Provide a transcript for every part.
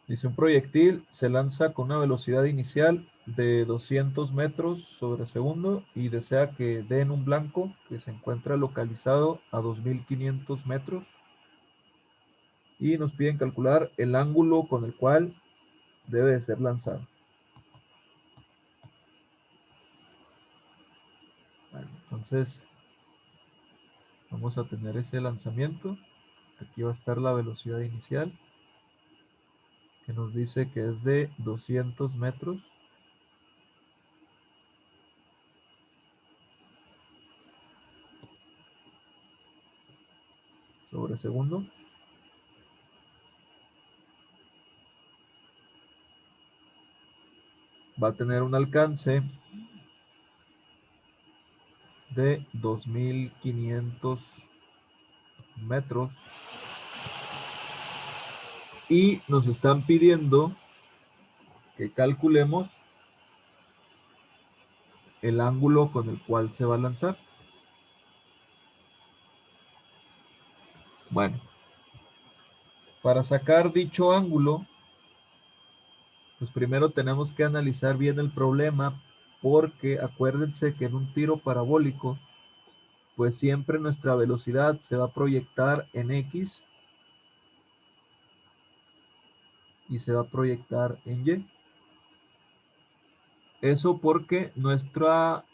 Dice, un proyectil se lanza con una velocidad inicial de 200 metros sobre segundo y desea que dé en un blanco que se encuentra localizado a 2500 metros. Y nos piden calcular el ángulo con el cual debe de ser lanzado. Bueno, entonces vamos a tener ese lanzamiento. Aquí va a estar la velocidad inicial, que nos dice que es de 200 metros. Sobre segundo. Va a tener un alcance de 2500 metros. Y nos están pidiendo que calculemos el ángulo con el cual se va a lanzar. Bueno, para sacar dicho ángulo, pues primero tenemos que analizar bien el problema, porque acuérdense que en un tiro parabólico, pues siempre nuestra velocidad se va a proyectar en X y se va a proyectar en Y. Eso porque nuestra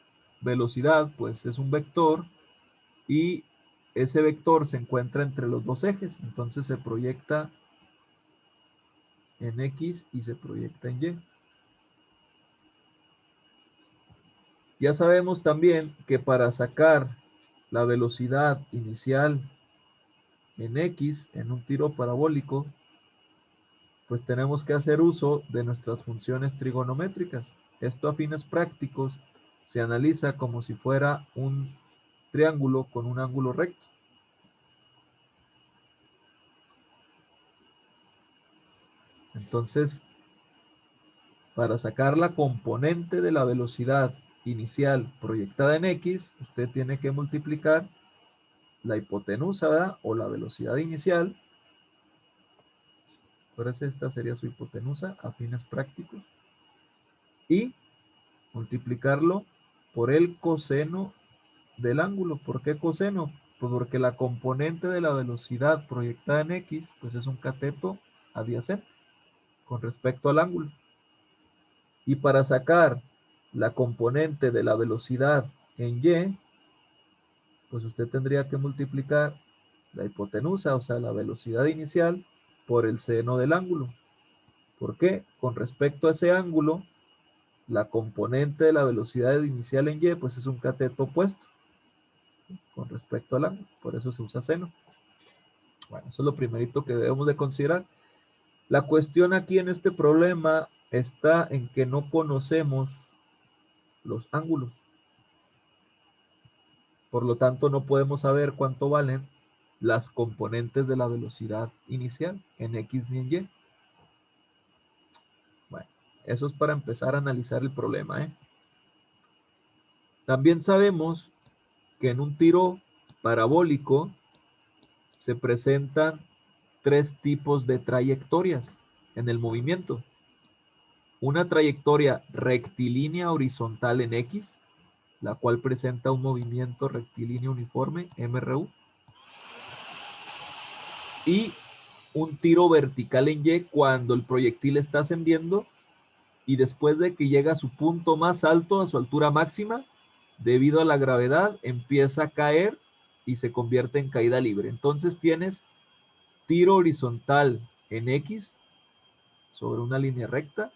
velocidad pues es un vector y ese vector se encuentra entre los dos ejes, entonces se proyecta en X y se proyecta en Y. Ya sabemos también que para sacar la velocidad inicial en X en un tiro parabólico, pues tenemos que hacer uso de nuestras funciones trigonométricas. Esto a fines prácticos se analiza como si fuera un triángulo con un ángulo recto. Entonces, para sacar la componente de la velocidad inicial proyectada en X, usted tiene que multiplicar la hipotenusa, ¿verdad? O la velocidad inicial. Por eso esta sería su hipotenusa a fines prácticos. Y multiplicarlo por el coseno del ángulo. ¿Por qué coseno? Pues porque la componente de la velocidad proyectada en X, pues es un cateto adyacente con respecto al ángulo. Y para sacar la componente de la velocidad en Y, pues usted tendría que multiplicar la hipotenusa, o sea, la velocidad inicial, por el seno del ángulo. ¿Por qué? Con respecto a ese ángulo, la componente de la velocidad inicial en Y, pues es un cateto opuesto con respecto al ángulo. Por eso se usa seno. Bueno, eso es lo primerito que debemos de considerar. La cuestión aquí en este problema está en que no conocemos los ángulos. Por lo tanto, no podemos saber cuánto valen las componentes de la velocidad inicial en X ni en Y. Bueno, eso es para empezar a analizar el problema, ¿eh? También sabemos que en un tiro parabólico se presentan tres tipos de trayectorias en el movimiento. Una trayectoria rectilínea horizontal en X, la cual presenta un movimiento rectilíneo uniforme, MRU, y un tiro vertical en Y cuando el proyectil está ascendiendo y después de que llega a su punto más alto, a su altura máxima, debido a la gravedad, empieza a caer y se convierte en caída libre. Entonces tienes tiro horizontal en X sobre una línea recta,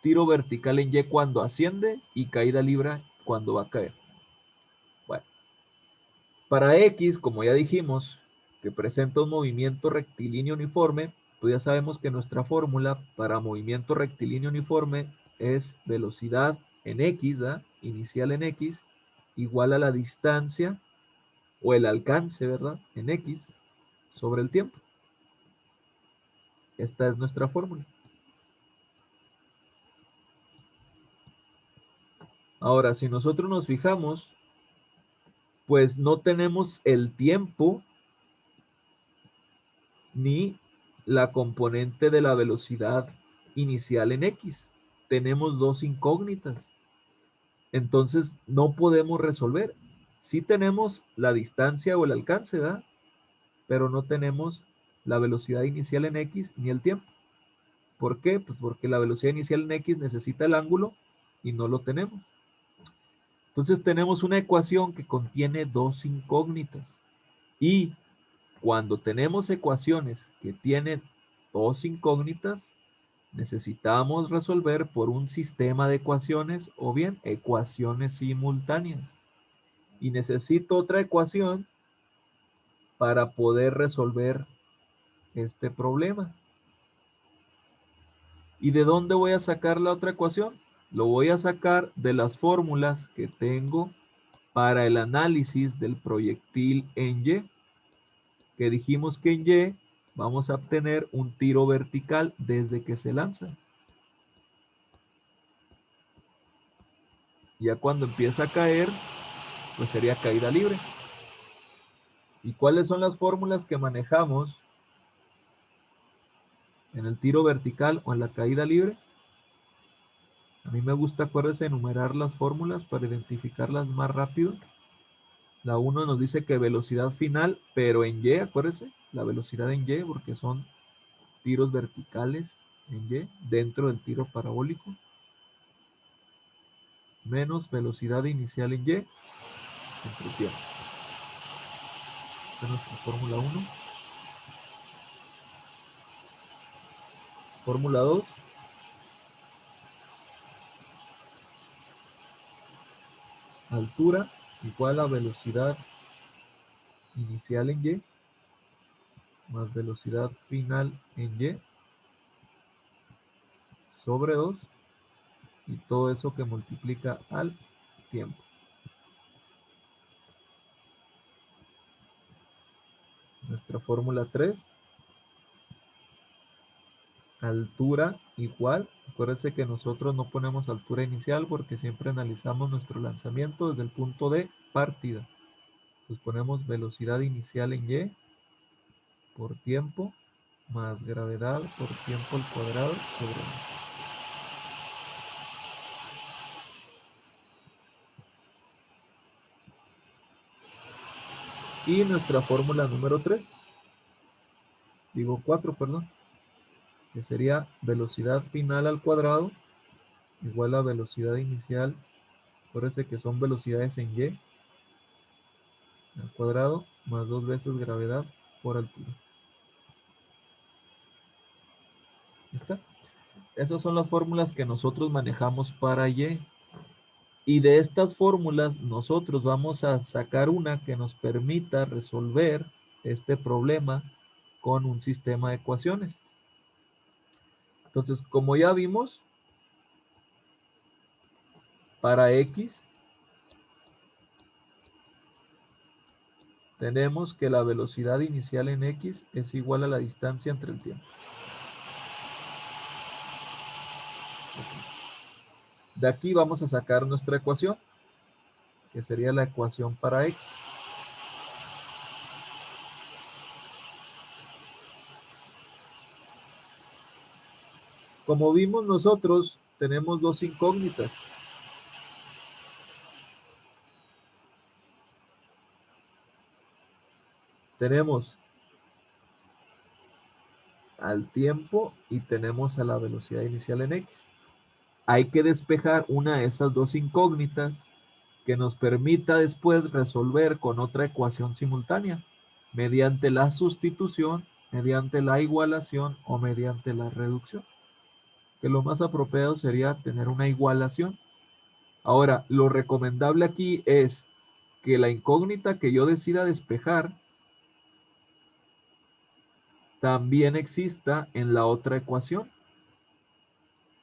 tiro vertical en Y cuando asciende y caída libre cuando va a caer. Bueno, para X, como ya dijimos, que presenta un movimiento rectilíneo uniforme, pues ya sabemos que nuestra fórmula para movimiento rectilíneo uniforme es velocidad en X, ¿verdad? Inicial en X, igual a la distancia o el alcance, ¿verdad? En X sobre el tiempo. Esta es nuestra fórmula. Ahora, si nosotros nos fijamos, pues no tenemos el tiempo ni la componente de la velocidad inicial en X. Tenemos dos incógnitas. Entonces no podemos resolver. Sí tenemos la distancia o el alcance, ¿verdad? Pero no tenemos la velocidad inicial en X ni el tiempo. ¿Por qué? Pues porque la velocidad inicial en X necesita el ángulo y no lo tenemos. Entonces tenemos una ecuación que contiene dos incógnitas. Y cuando tenemos ecuaciones que tienen dos incógnitas, necesitamos resolver por un sistema de ecuaciones o bien ecuaciones simultáneas. Y necesito otra ecuación para poder resolver este problema. ¿Y de dónde voy a sacar la otra ecuación? Lo voy a sacar de las fórmulas que tengo para el análisis del proyectil en Y, que dijimos que en Y vamos a obtener un tiro vertical desde que se lanza. Ya cuando empieza a caer, pues sería caída libre. ¿Y cuáles son las fórmulas que manejamos en el tiro vertical o en la caída libre? A mí me gusta, acuérdense, enumerar las fórmulas para identificarlas más rápido. La 1 nos dice que velocidad final, pero en Y, acuérdense, la velocidad en Y, porque son tiros verticales en Y, dentro del tiro parabólico, menos velocidad inicial en Y, entre tiempo. Esta es nuestra fórmula 1. Fórmula 2. Altura igual a velocidad inicial en Y, más velocidad final en Y, sobre 2, y todo eso que multiplica al tiempo. Nuestra fórmula 3, altura igual, acuérdense que nosotros no ponemos altura inicial porque siempre analizamos nuestro lanzamiento desde el punto de partida. Entonces ponemos velocidad inicial en Y por tiempo más gravedad por tiempo al cuadrado sobre 1. Y nuestra fórmula número 3, digo 4, perdón, que sería velocidad final al cuadrado igual a velocidad inicial, acuérdense que son velocidades en Y al cuadrado más 2 veces gravedad por altura. ¿Está? Esas son las fórmulas que nosotros manejamos para Y. Y de estas fórmulas nosotros vamos a sacar una que nos permita resolver este problema con un sistema de ecuaciones. Entonces, como ya vimos, para X tenemos que la velocidad inicial en X es igual a la distancia entre el tiempo. De aquí vamos a sacar nuestra ecuación, que sería la ecuación para X. Como vimos nosotros, tenemos dos incógnitas. Tenemos al tiempo y tenemos a la velocidad inicial en X. Hay que despejar una de esas dos incógnitas que nos permita después resolver con otra ecuación simultánea, mediante la sustitución, mediante la igualación o mediante la reducción. Que lo más apropiado sería tener una igualación. Ahora, lo recomendable aquí es que la incógnita que yo decida despejar también exista en la otra ecuación.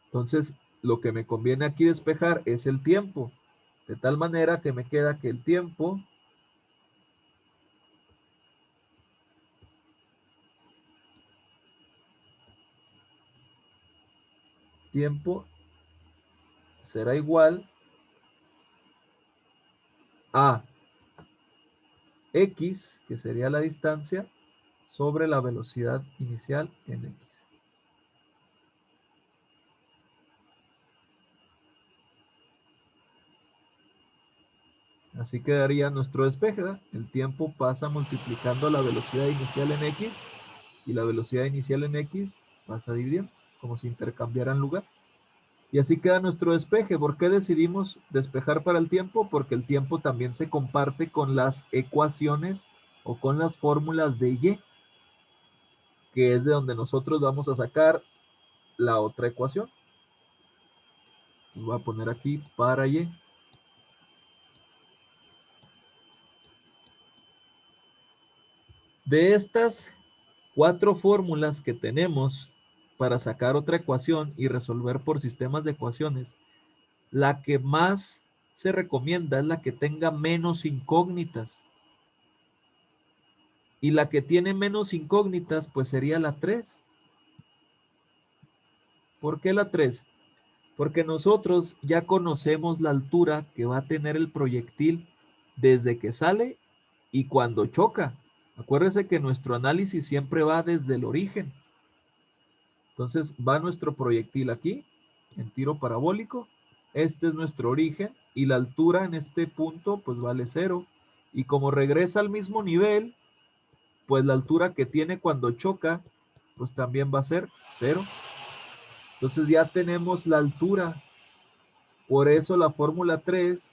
Entonces, lo que me conviene aquí despejar es el tiempo, de tal manera que me queda que el tiempo será igual a X, que sería la distancia, sobre la velocidad inicial en x. Así quedaría nuestro despeje, ¿verdad? El tiempo pasa multiplicando la velocidad inicial en x y la velocidad inicial en x pasa dividiendo, como si intercambiaran lugar. Y así queda nuestro despeje. ¿Por qué decidimos despejar para el tiempo? Porque el tiempo también se comparte con las ecuaciones o con las fórmulas de y, que es de donde nosotros vamos a sacar la otra ecuación. Voy a poner aquí para y. De estas 4 fórmulas que tenemos para sacar otra ecuación y resolver por sistemas de ecuaciones, la que más se recomienda es la que tenga menos incógnitas. Y la que tiene menos incógnitas, pues sería la 3. ¿Por qué la 3? Porque nosotros ya conocemos la altura que va a tener el proyectil desde que sale y cuando choca. Acuérdese que nuestro análisis siempre va desde el origen. Entonces va nuestro proyectil aquí, en tiro parabólico. Este es nuestro origen y la altura en este punto pues vale 0. Y como regresa al mismo nivel, pues la altura que tiene cuando choca pues también va a ser 0. Entonces ya tenemos la altura. Por eso la fórmula 3,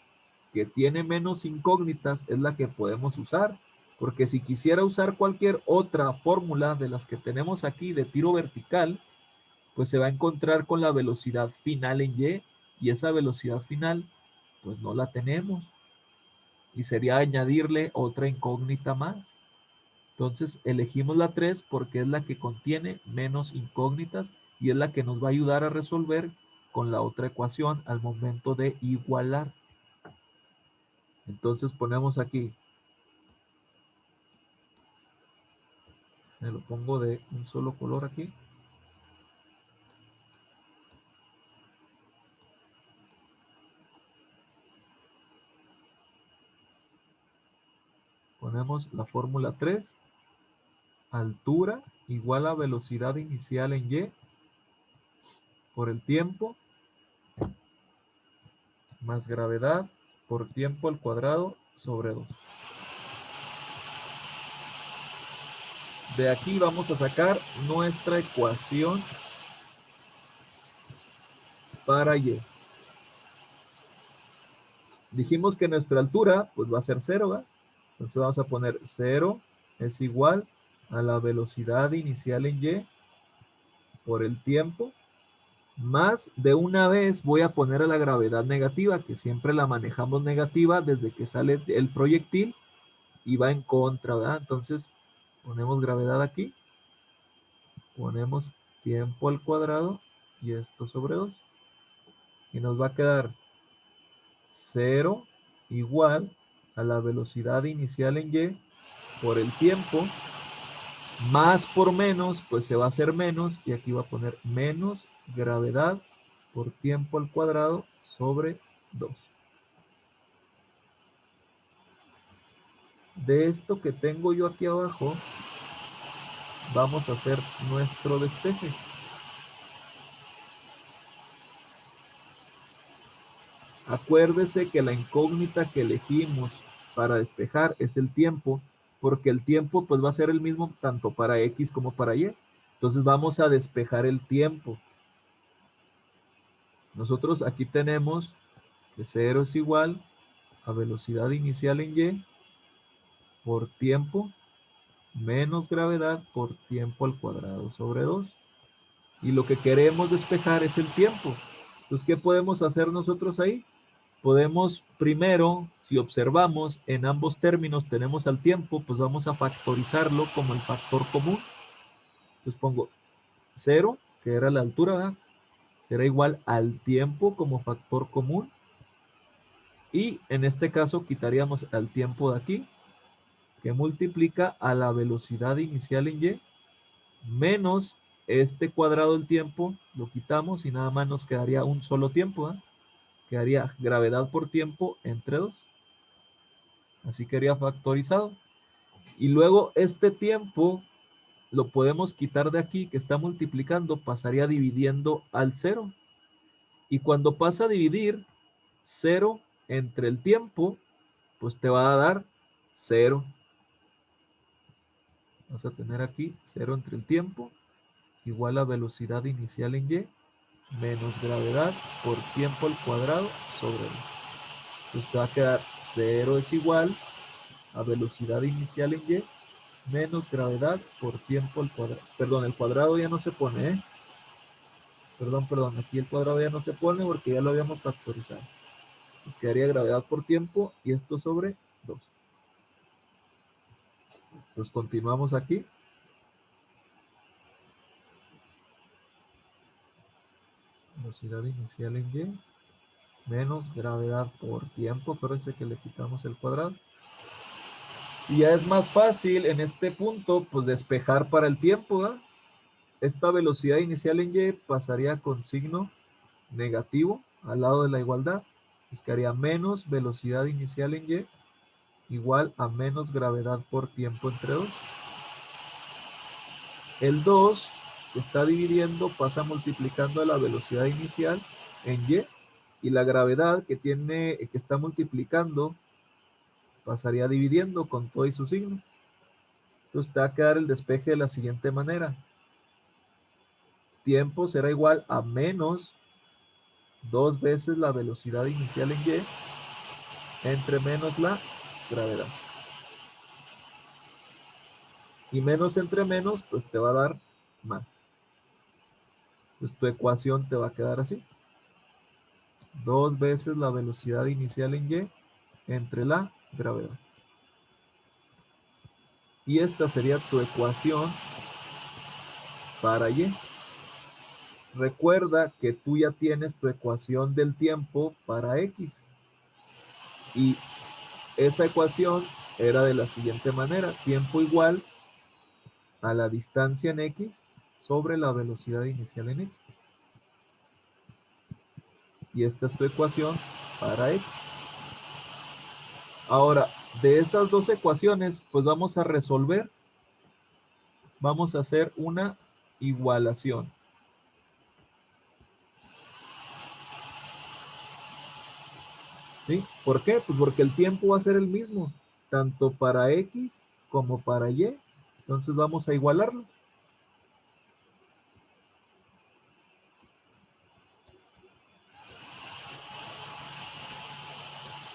que tiene menos incógnitas, es la que podemos usar. Porque si quisiera usar cualquier otra fórmula de las que tenemos aquí de tiro vertical, pues se va a encontrar con la velocidad final en y, y esa velocidad final pues no la tenemos. Y sería añadirle otra incógnita más. Entonces elegimos la 3 porque es la que contiene menos incógnitas y es la que nos va a ayudar a resolver con la otra ecuación al momento de igualar. Entonces ponemos aquí, me lo pongo de un solo color aquí. Ponemos la fórmula 3, altura igual a velocidad inicial en y por el tiempo más gravedad por tiempo al cuadrado sobre 2. De aquí vamos a sacar nuestra ecuación para y. Dijimos que nuestra altura pues va a ser 0, ¿verdad? Entonces vamos a poner 0 es igual a la velocidad inicial en y por el tiempo, más de una vez voy a poner a la gravedad negativa, que siempre la manejamos negativa desde que sale el proyectil y va en contra, ¿verdad? Entonces ponemos gravedad aquí, ponemos tiempo al cuadrado y esto sobre 2. Y nos va a quedar 0 igual a la velocidad inicial en y por el tiempo, más por menos, pues se va a hacer menos, y aquí va a poner menos gravedad por tiempo al cuadrado sobre 2. De esto que tengo yo aquí abajo, vamos a hacer nuestro despeje. Acuérdese que la incógnita que elegimos para despejar es el tiempo, porque el tiempo pues va a ser el mismo tanto para X como para Y. Entonces vamos a despejar el tiempo. Nosotros aquí tenemos que 0 es igual a velocidad inicial en Y por tiempo menos gravedad por tiempo al cuadrado sobre 2. Y lo que queremos despejar es el tiempo. Entonces, ¿qué podemos hacer nosotros ahí? Podemos primero, si observamos en ambos términos tenemos al tiempo, pues vamos a factorizarlo como el factor común. Entonces pongo 0, que era la altura, ¿verdad? Será igual al tiempo como factor común. Y en este caso quitaríamos al tiempo de aquí, que multiplica a la velocidad inicial en y, menos este cuadrado del tiempo, lo quitamos y nada más nos quedaría un solo tiempo, ¿eh? Quedaría gravedad por tiempo entre 2. Así quedaría factorizado. Y luego este tiempo lo podemos quitar de aquí, que está multiplicando, pasaría dividiendo al 0. Y cuando pasa a dividir 0 entre el tiempo, pues te va a dar 0. Vas a tener aquí 0 entre el tiempo, igual a velocidad inicial en y, menos gravedad por tiempo al cuadrado sobre l. Entonces te va a quedar 0 es igual a velocidad inicial en y, menos gravedad por tiempo al cuadrado. Perdón, el cuadrado ya no se pone, ¿eh? Perdón, aquí el cuadrado ya no se pone porque ya lo habíamos factorizado. Entonces quedaría gravedad por tiempo y esto sobre 2. Entonces continuamos aquí. Velocidad inicial en y, menos gravedad por tiempo, pero ese que le quitamos el cuadrado. Y ya es más fácil en este punto, pues despejar para el tiempo, ¿verdad? Esta velocidad inicial en y pasaría con signo negativo al lado de la igualdad. Pues quedaría menos velocidad inicial en y igual a menos gravedad por tiempo entre 2. El 2 que está dividiendo pasa multiplicando la velocidad inicial en y la gravedad que está multiplicando pasaría dividiendo con todo y su signo. Entonces te va a quedar el despeje de la siguiente manera. Tiempo será igual a menos 2 veces la velocidad inicial en y entre menos la gravedad. Y menos entre menos, pues te va a dar más. Pues tu ecuación te va a quedar así. 2 veces la velocidad inicial en y entre la gravedad. Y esta sería tu ecuación para y. Recuerda que tú ya tienes tu ecuación del tiempo para x. Y esa ecuación era de la siguiente manera. Tiempo igual a la distancia en x sobre la velocidad inicial en x. Y esta es tu ecuación para x. Ahora, de esas dos ecuaciones, pues vamos a resolver. Vamos a hacer una igualación. ¿Sí? ¿Por qué? Pues porque el tiempo va a ser el mismo, tanto para x como para y. Entonces vamos a igualarlo.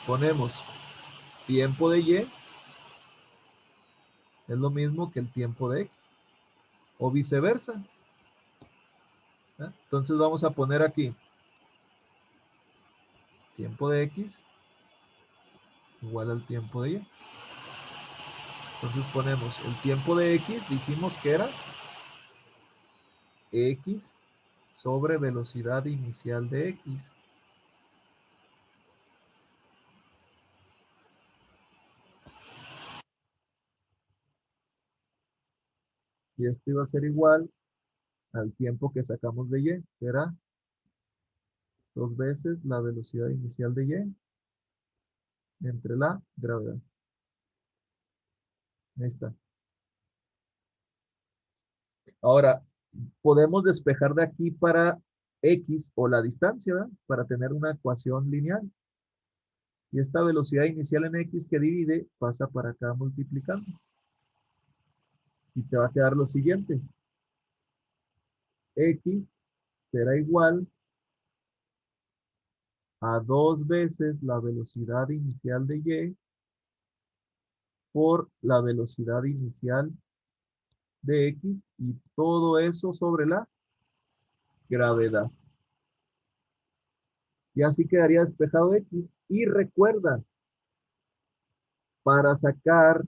Ponemos tiempo de y es lo mismo que el tiempo de x, o viceversa. Entonces vamos a poner aquí tiempo de x igual al tiempo de y. Entonces ponemos el tiempo de x, dijimos que era x sobre velocidad inicial de x. Y esto iba a ser igual al tiempo que sacamos de y, que era 2 veces la velocidad inicial de y entre la gravedad. Ahí está. Ahora, podemos despejar de aquí para x o la distancia, ¿verdad? Para tener una ecuación lineal. Y esta velocidad inicial en x que divide pasa para acá multiplicando. Y te va a quedar lo siguiente. X será igual a 2 veces la velocidad inicial de y por la velocidad inicial de x y todo eso sobre la gravedad. Y así quedaría despejado x. Y recuerda, para sacar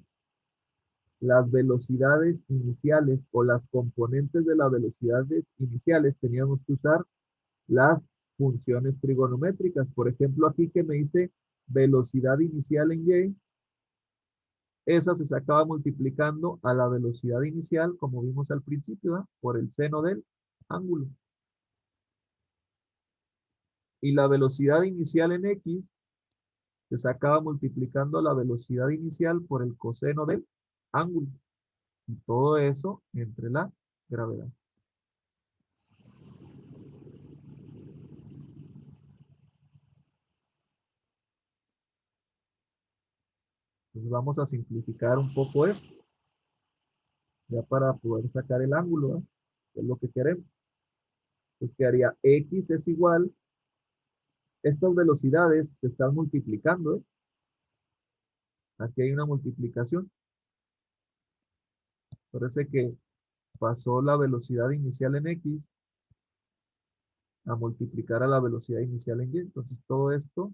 las velocidades iniciales o las componentes de las velocidades iniciales teníamos que usar las funciones trigonométricas. Por ejemplo, aquí que me dice velocidad inicial en y, esa se sacaba multiplicando a la velocidad inicial, como vimos al principio, ¿eh? Por el seno del ángulo. Y la velocidad inicial en x se sacaba multiplicando la velocidad inicial por el coseno del ángulo. Y todo eso entre la gravedad. Entonces vamos a simplificar un poco esto, ya para poder sacar el ángulo, ¿verdad? Que es lo que queremos. Pues quedaría x es igual, estas velocidades se están multiplicando, ¿eh? Aquí hay una multiplicación. Parece que pasó la velocidad inicial en x a multiplicar a la velocidad inicial en y. Entonces todo esto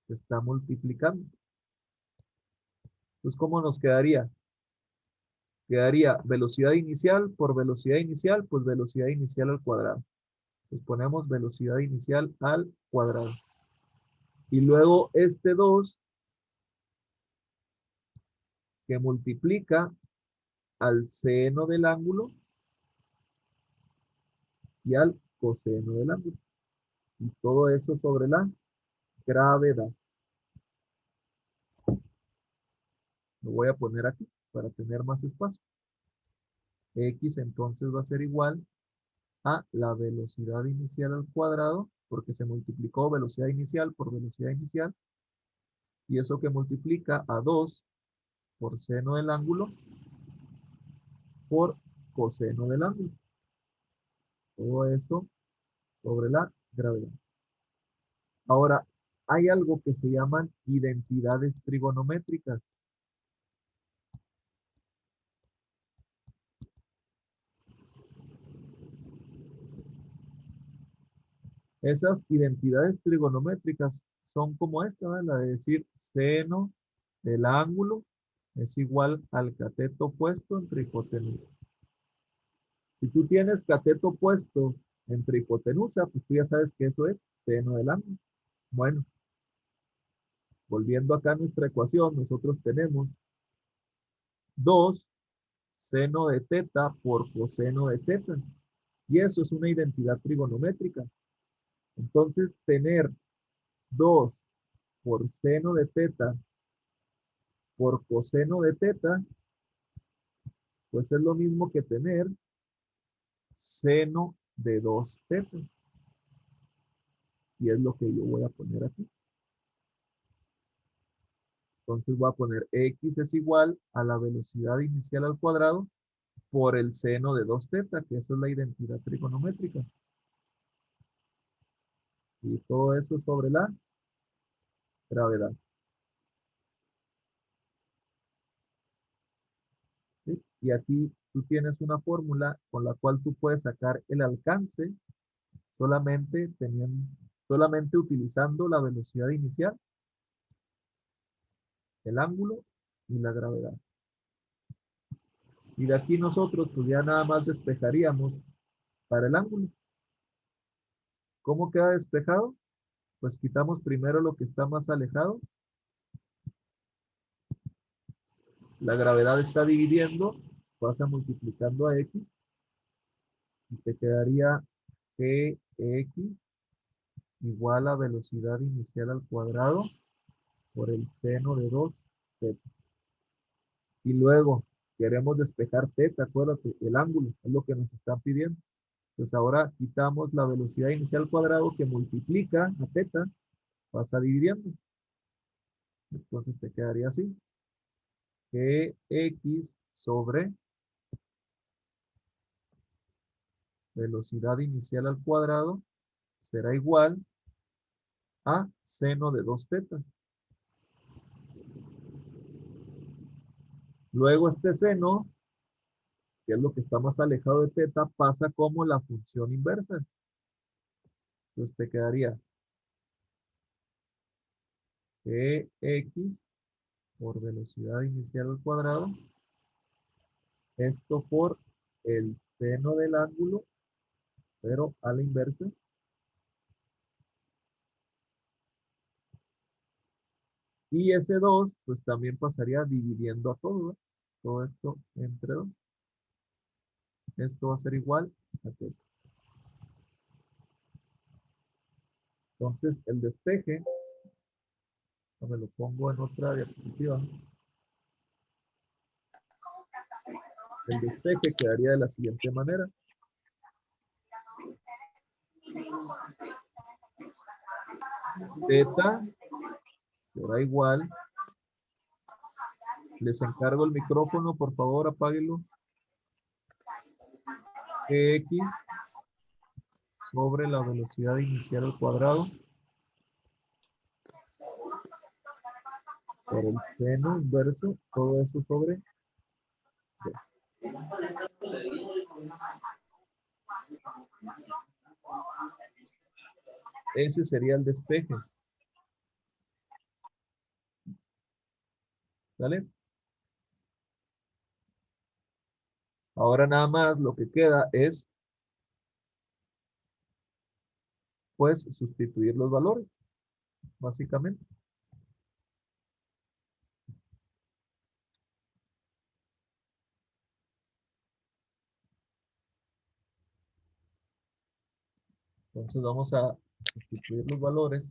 se está multiplicando. Entonces, ¿cómo nos quedaría? Quedaría velocidad inicial por velocidad inicial, pues velocidad inicial al cuadrado. Pues ponemos velocidad inicial al cuadrado. Y luego este 2 que multiplica al seno del ángulo y al coseno del ángulo. Y todo eso sobre la gravedad. Lo voy a poner aquí para tener más espacio. X entonces va a ser igual a la velocidad inicial al cuadrado, porque se multiplicó velocidad inicial por velocidad inicial, y eso que multiplica a 2 por seno del ángulo por coseno del ángulo. Todo eso sobre la gravedad. Ahora, hay algo que se llaman identidades trigonométricas. Esas identidades trigonométricas son como esta, ¿verdad? La de decir seno del ángulo es igual al cateto opuesto entre hipotenusa. Si tú tienes cateto opuesto entre hipotenusa, pues tú ya sabes que eso es seno del ángulo. Bueno, volviendo acá a nuestra ecuación, nosotros tenemos 2 seno de teta por coseno de teta. Y eso es una identidad trigonométrica. Entonces, tener 2 por seno de teta por coseno de teta, pues es lo mismo que tener seno de 2 teta. Y es lo que yo voy a poner aquí. Entonces voy a poner x es igual a la velocidad inicial al cuadrado por el seno de 2 teta, que eso es la identidad trigonométrica. Y todo eso sobre la gravedad. ¿Sí? Y aquí tú tienes una fórmula con la cual tú puedes sacar el alcance solamente utilizando la velocidad inicial, el ángulo y la gravedad. Y de aquí nosotros pues ya nada más despejaríamos para el ángulo. ¿Cómo queda despejado? Pues quitamos primero lo que está más alejado. La gravedad está dividiendo, pasa multiplicando a x y te quedaría gx igual a velocidad inicial al cuadrado por el seno de 2 teta. Y luego queremos despejar teta, acuérdate, el ángulo, es lo que nos están pidiendo. Pues ahora quitamos la velocidad inicial al cuadrado que multiplica a teta, pasa dividiendo. Entonces te quedaría así. Gx sobre velocidad inicial al cuadrado será igual a seno de 2 teta. Luego este seno, que es lo que está más alejado de teta, pasa como la función inversa. Entonces te quedaría Gx por velocidad inicial al cuadrado, esto por el seno del ángulo, pero a la inversa. Y ese 2 pues también pasaría dividiendo a todo, ¿verdad? Todo esto entre 2. Esto va a ser igual a teta. Entonces, el despeje, me lo pongo en otra diapositiva. El despeje quedaría de la siguiente manera. Teta será igual. Les encargo el micrófono, por favor, apáguenlo. X sobre la velocidad inicial al cuadrado por el seno inverso, todo eso sobre D. Ese sería el despeje. ¿Vale? Ahora nada más lo que queda es, pues, sustituir los valores, básicamente. Entonces vamos a sustituir los valores.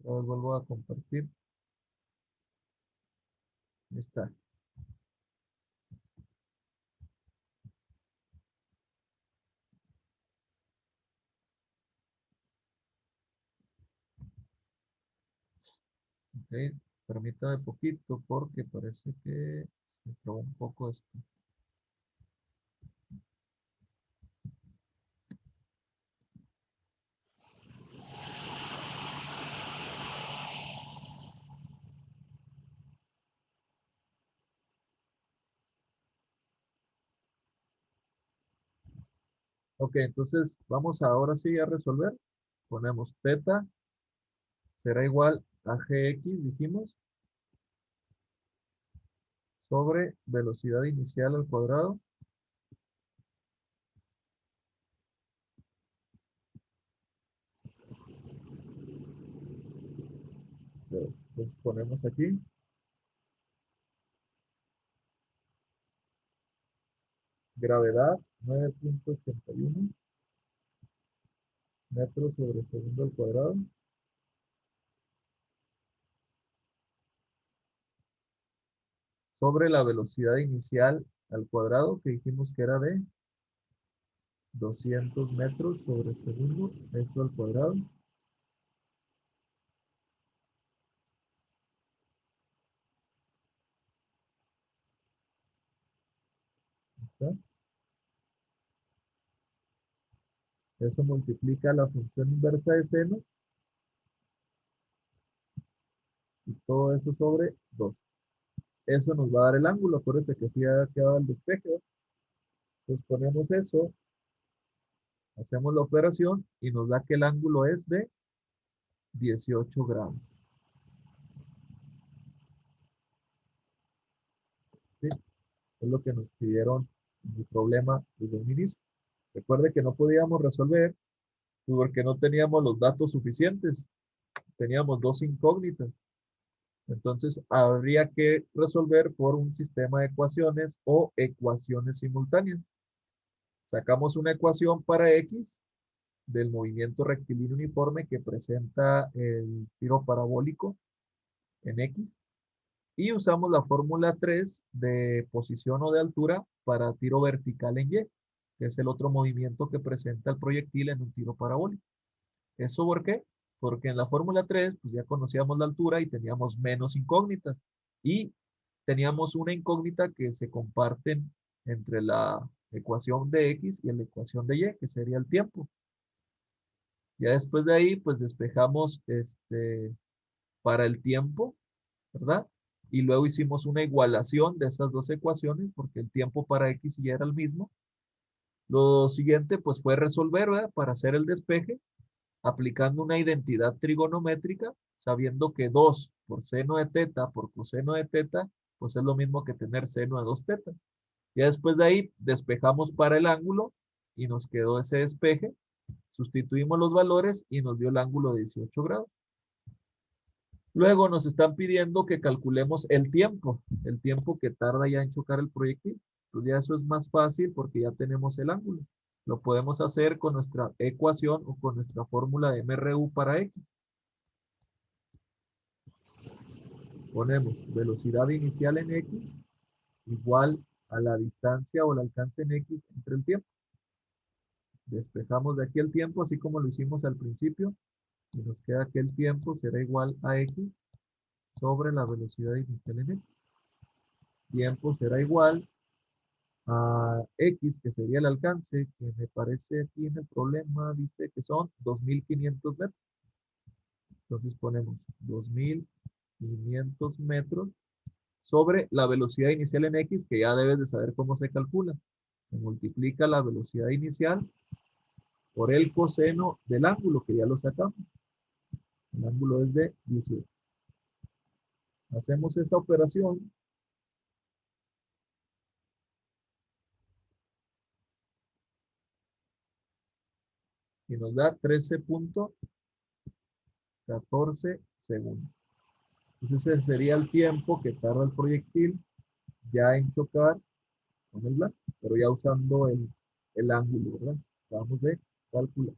Otra vez vuelvo a compartir. Ahí está. Ok, permítame poquito porque parece que se trabó un poco esto. Ok, entonces vamos ahora sí a resolver. Ponemos teta será igual a gx, dijimos, sobre velocidad inicial al cuadrado. Pues ponemos aquí. Gravedad 9.81 metros sobre segundo al cuadrado. Sobre la velocidad inicial al cuadrado, que dijimos que era de 200 metros sobre segundo, esto al cuadrado. ¿Está? Eso multiplica la función inversa de seno y todo eso sobre 2. Eso nos va a dar el ángulo. Acuérdense que aquí ha quedado el despeje. Entonces ponemos eso, hacemos la operación y nos da que el ángulo es de 18 grados. ¿Sí? Es lo que nos pidieron en el problema desde un inicio. Recuerde que no podíamos resolver porque no teníamos los datos suficientes. Teníamos dos incógnitas. Entonces habría que resolver por un sistema de ecuaciones o ecuaciones simultáneas. Sacamos una ecuación para X del movimiento rectilíneo uniforme que presenta el tiro parabólico en X y usamos la fórmula 3 de posición o de altura para tiro vertical en Y, que es el otro movimiento que presenta el proyectil en un tiro parabólico. ¿Eso por qué? Porque en la fórmula 3 pues ya conocíamos la altura y teníamos menos incógnitas y teníamos una incógnita que se comparten entre la ecuación de X y la ecuación de Y, que sería el tiempo. Ya después de ahí, pues despejamos para el tiempo, ¿verdad? Y luego hicimos una igualación de esas dos ecuaciones porque el tiempo para X y Y era el mismo. Lo siguiente, pues fue resolver, ¿verdad? Para hacer el despeje, aplicando una identidad trigonométrica, sabiendo que 2 por seno de teta por coseno de teta, pues es lo mismo que tener seno de 2 teta. Ya después de ahí despejamos para el ángulo y nos quedó ese despeje. Sustituimos los valores y nos dio el ángulo de 18 grados. Luego nos están pidiendo que calculemos el tiempo que tarda ya en chocar el proyectil. Pues ya eso es más fácil porque ya tenemos el ángulo. Lo podemos hacer con nuestra ecuación o con nuestra fórmula de MRU para X. Ponemos velocidad inicial en X igual a la distancia o el alcance en X entre el tiempo. Despejamos de aquí el tiempo, así como lo hicimos al principio, y nos queda que el tiempo será igual a X sobre la velocidad inicial en X. Tiempo será igual a X, que sería el alcance, que me parece aquí en el problema, dice que son 2500 metros. Entonces ponemos 2500 metros sobre la velocidad inicial en X, que ya debes de saber cómo se calcula. Se multiplica la velocidad inicial por el coseno del ángulo, que ya lo sacamos. El ángulo es de 18. Hacemos esta operación y nos da 13.14 segundos. Entonces ese sería el tiempo que tarda el proyectil ya en chocar con el blanco, pero ya usando el ángulo, ¿verdad? Vamos de calcular.